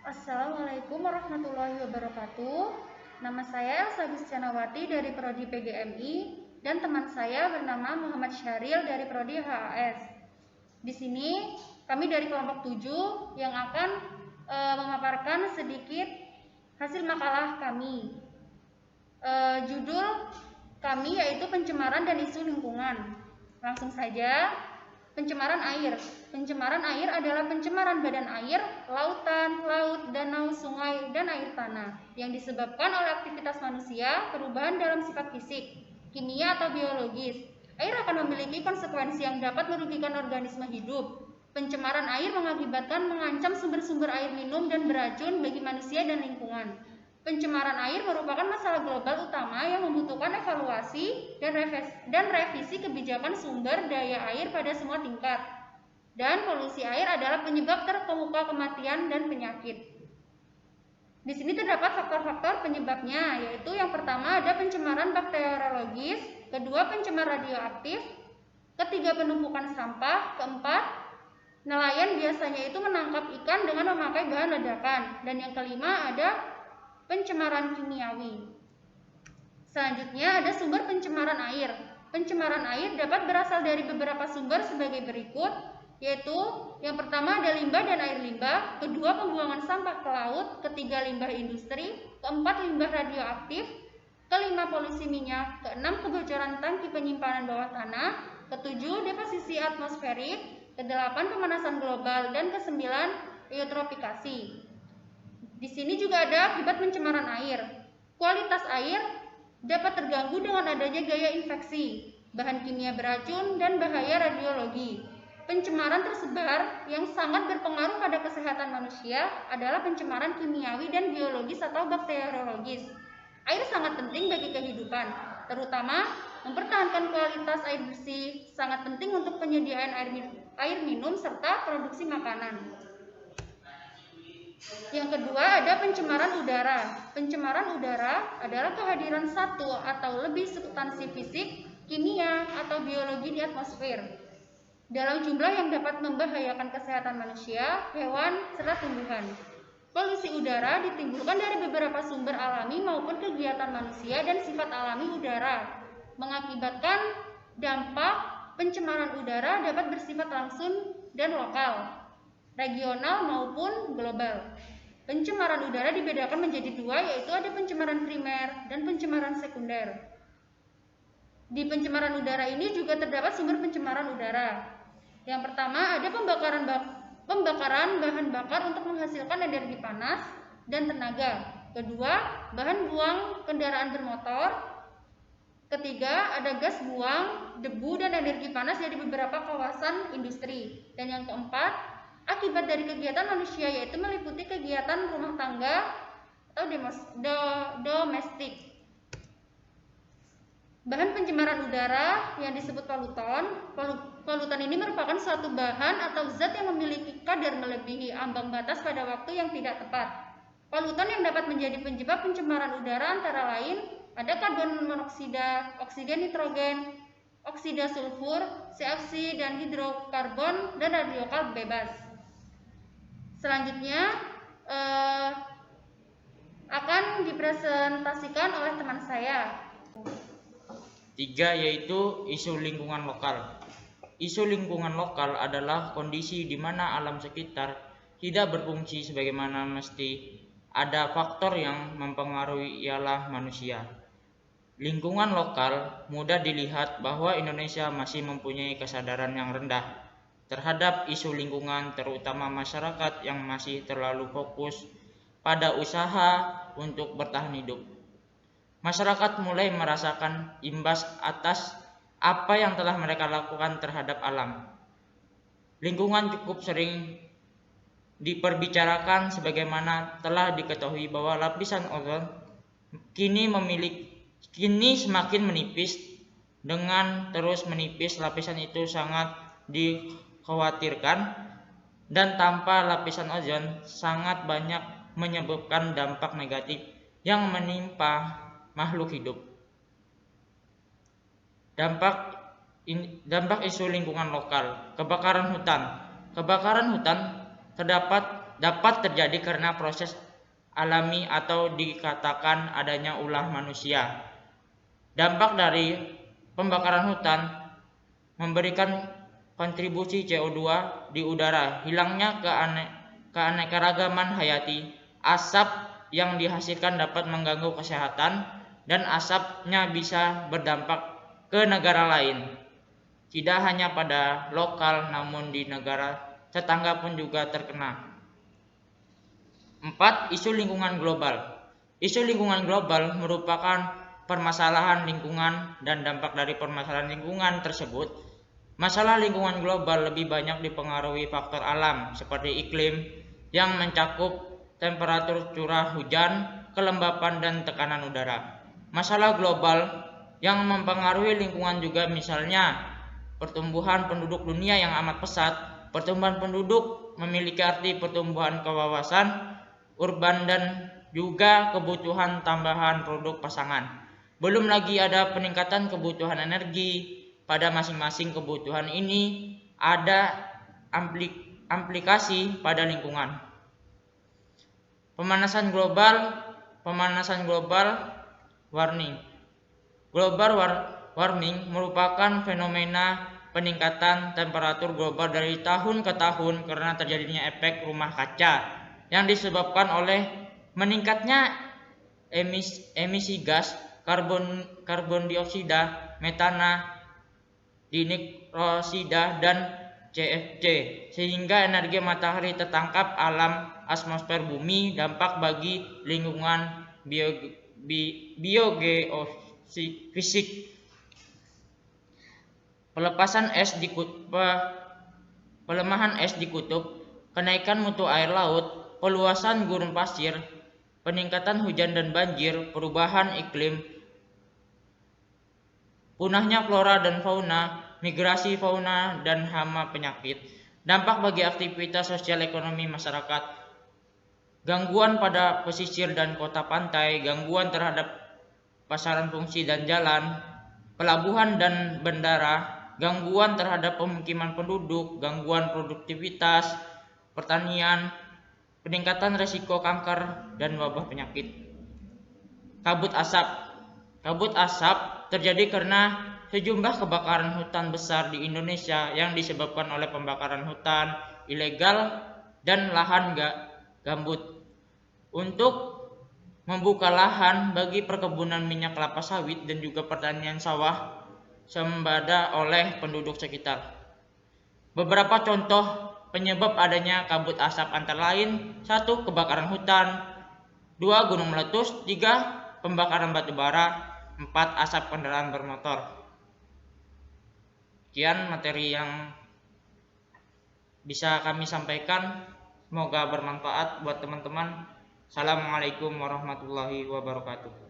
Assalamualaikum warahmatullahi wabarakatuh. Nama saya Elsa Biscanawati dari Prodi PGMI dan teman saya bernama Muhammad Syahril dari Prodi HAS. Di sini kami dari kelompok 7 yang akan memaparkan sedikit hasil makalah kami. Judul kami yaitu pencemaran dan isu lingkungan. Langsung saja. Pencemaran air. Pencemaran air adalah pencemaran badan air, lautan, laut, danau, sungai, dan air tanah yang disebabkan oleh aktivitas manusia, perubahan dalam sifat fisik, kimia atau biologis. Air akan memiliki konsekuensi yang dapat merugikan organisme hidup. Pencemaran air mengancam sumber-sumber air minum dan beracun bagi manusia dan lingkungan. Pencemaran air merupakan masalah global utama yang membutuhkan evaluasi dan revisi kebijakan sumber daya air pada semua tingkat. Dan polusi air adalah penyebab terkemuka kematian dan penyakit. Di sini terdapat faktor-faktor penyebabnya, yaitu yang pertama ada pencemaran bakteriologis, kedua pencemar radioaktif, ketiga penumpukan sampah, keempat nelayan biasanya itu menangkap ikan dengan memakai bahan ledakan, dan yang kelima ada pencemaran kimiawi. Selanjutnya ada sumber pencemaran air. Pencemaran air dapat berasal dari beberapa sumber sebagai berikut, yaitu yang pertama ada limbah dan air limbah, kedua pembuangan sampah ke laut, ketiga limbah industri, keempat limbah radioaktif, kelima polusi minyak, keenam kebocoran tangki penyimpanan bawah tanah, ketujuh deposisi atmosferik, kedelapan pemanasan global, dan kesembilan eutrofikasi. Di sini juga ada akibat pencemaran air. Kualitas air dapat terganggu dengan adanya gaya infeksi, bahan kimia beracun, dan bahaya radiologi. Pencemaran tersebar yang sangat berpengaruh pada kesehatan manusia adalah pencemaran kimiawi dan biologis atau bakteriologis. Air sangat penting bagi kehidupan, terutama mempertahankan kualitas air bersih, sangat penting untuk penyediaan air minum serta produksi makanan. Yang kedua ada pencemaran udara. Pencemaran udara adalah kehadiran satu atau lebih substansi fisik, kimia, atau biologi di atmosfer dalam jumlah yang dapat membahayakan kesehatan manusia, hewan, serta tumbuhan. Polusi udara ditimbulkan dari beberapa sumber alami maupun kegiatan manusia dan sifat alami udara, mengakibatkan dampak pencemaran udara dapat bersifat langsung dan lokal, regional maupun global. Pencemaran udara dibedakan menjadi dua, yaitu ada pencemaran primer dan pencemaran sekunder. Di pencemaran udara ini juga terdapat sumber pencemaran udara. Yang pertama ada pembakaran bahan bakar untuk menghasilkan energi panas dan tenaga. Kedua, bahan buang kendaraan bermotor. Ketiga, ada gas buang, debu, dan energi panas dari beberapa kawasan industri. Dan yang keempat, akibat dari kegiatan manusia, yaitu meliputi kegiatan rumah tangga atau domestik. Bahan pencemaran udara yang disebut polutan. Polutan ini merupakan suatu bahan atau zat yang memiliki kadar melebihi ambang batas pada waktu yang tidak tepat. Polutan yang dapat menjadi penyebab pencemaran udara antara lain ada karbon monoksida, oksida nitrogen, oksida sulfur, CFC, dan hidrokarbon, dan radiokal bebas. Selanjutnya akan dipresentasikan oleh teman saya. 3 yaitu isu lingkungan lokal. Isu lingkungan lokal adalah kondisi di mana alam sekitar tidak berfungsi sebagaimana mesti. Ada faktor yang mempengaruhi ialah manusia. Lingkungan lokal mudah dilihat bahwa Indonesia masih mempunyai kesadaran yang rendah terhadap isu lingkungan, terutama masyarakat yang masih terlalu fokus pada usaha untuk bertahan hidup. Masyarakat mulai merasakan imbas atas apa yang telah mereka lakukan terhadap alam. Lingkungan cukup sering diperbicarakan sebagaimana telah diketahui bahwa lapisan ozon kini semakin menipis. Dengan terus menipis, lapisan itu sangat dikhawatirkan, dan tanpa lapisan ozon sangat banyak menyebabkan dampak negatif yang menimpa makhluk hidup. Dampak isu lingkungan lokal. Kebakaran hutan terdapat dapat terjadi karena proses alami atau dikatakan adanya ulah manusia. Dampak dari pembakaran hutan memberikan kontribusi CO2 di udara, hilangnya keanekaragaman hayati, asap yang dihasilkan dapat mengganggu kesehatan, dan asapnya bisa berdampak ke negara lain. Tidak hanya pada lokal namun di negara tetangga pun juga terkena. 4. Isu lingkungan global. Isu lingkungan global merupakan permasalahan lingkungan dan dampak dari permasalahan lingkungan tersebut. Masalah lingkungan global lebih banyak dipengaruhi faktor alam seperti iklim yang mencakup temperatur curah hujan, kelembapan, dan tekanan udara. Masalah global yang mempengaruhi lingkungan juga misalnya pertumbuhan penduduk dunia yang amat pesat. Pertumbuhan penduduk memiliki arti pertumbuhan kawasan urban dan juga kebutuhan tambahan produk pasangan. Belum lagi ada peningkatan kebutuhan energi. Pada masing-masing kebutuhan ini ada implikasi pada lingkungan. Pemanasan global warming. Global warming merupakan fenomena peningkatan temperatur global dari tahun ke tahun karena terjadinya efek rumah kaca yang disebabkan oleh meningkatnya emisi gas karbon dioksida, metana, dinitrosida, dan CFC, sehingga energi matahari tertangkap alam atmosfer bumi. Dampak bagi lingkungan biogeofisik. Pelemahan es di kutub, kenaikan mutu air laut, peluasan gurun pasir, peningkatan hujan dan banjir, perubahan iklim, punahnya flora dan fauna, migrasi fauna dan hama penyakit. Dampak bagi aktivitas sosial ekonomi masyarakat, gangguan pada pesisir dan kota pantai, gangguan terhadap pasaran fungsi dan jalan, pelabuhan dan bandara, gangguan terhadap pemukiman penduduk, gangguan produktivitas pertanian, peningkatan risiko kanker dan wabah penyakit. Kabut asap. Kabut asap terjadi karena sejumlah kebakaran hutan besar di Indonesia yang disebabkan oleh pembakaran hutan ilegal dan lahan gambut. Untuk membuka lahan bagi perkebunan minyak kelapa sawit dan juga pertanian sawah sembada oleh penduduk sekitar. Beberapa contoh penyebab adanya kabut asap antara lain: 1. Kebakaran hutan, 2. Gunung meletus, 3. Pembakaran batu bara, 4. Asap kendaraan bermotor. Sekian materi yang bisa kami sampaikan, semoga bermanfaat buat teman-teman. Assalamualaikum warahmatullahi wabarakatuh.